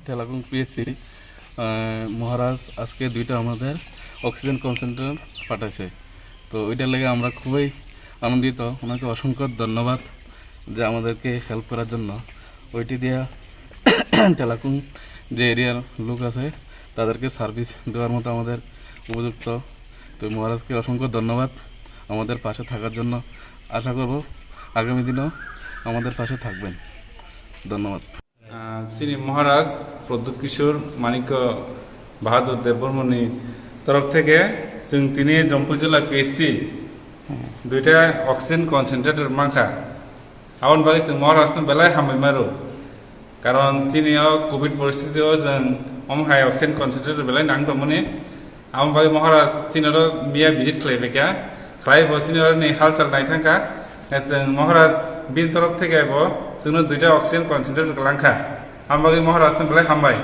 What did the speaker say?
তেলাকুং PSC মহারাজ আজকে দুইটা আমাদের অক্সিজেন কনসেন্ট্রেটর পাঠাইছে। তো ওইটার লেগে আমরা খুবই আনন্দিত। ওনাকে অসংখ্য ধন্যবাদ যে আমাদেরকে হেল্প করার জন্য। ওইটি দিয়া তেলাকুং যে এরিয়ার লোক আছে তাদেরকে সার্ভিস দেওয়ার মতো আমাদের উপযুক্ত। তো মহারাজকে অসংখ্য ধন্যবাদ আমাদের পাশে থাকার জন্য। আশা করব আগামী দিনেও আমাদের পাশে থাকবেন। ধন্যবাদ। যিনি মহারাজ প্রদ্যুৎ কিশোর মানিক্য বাহাদুর দেববর্মনি তরফ থেকে তিনি জম্পু জেলা পিএসসি দুইটা অক্সিজেন কনসেন্ট্রেটর মাংখা আবার বাকি মহারাজ বেলায় হামাই মারো কারণ চিনিও কোভিড পরিস্থিতিও হাই অক্সিজেন কনসেন্ট্রেটর বেলায় নাংদমনি আমার বাকি মহারাজ চিনের মিয়া ভিজিট খাইলেকা খাইব চিনের হাল চাল নাই থাকা মহারাজ বিল তরফ থেকে দুইটা অক্সিজেন কনসেন্ট্রেটর লাংখা আমার বাকি মহারাজ বেলায় হামবাই।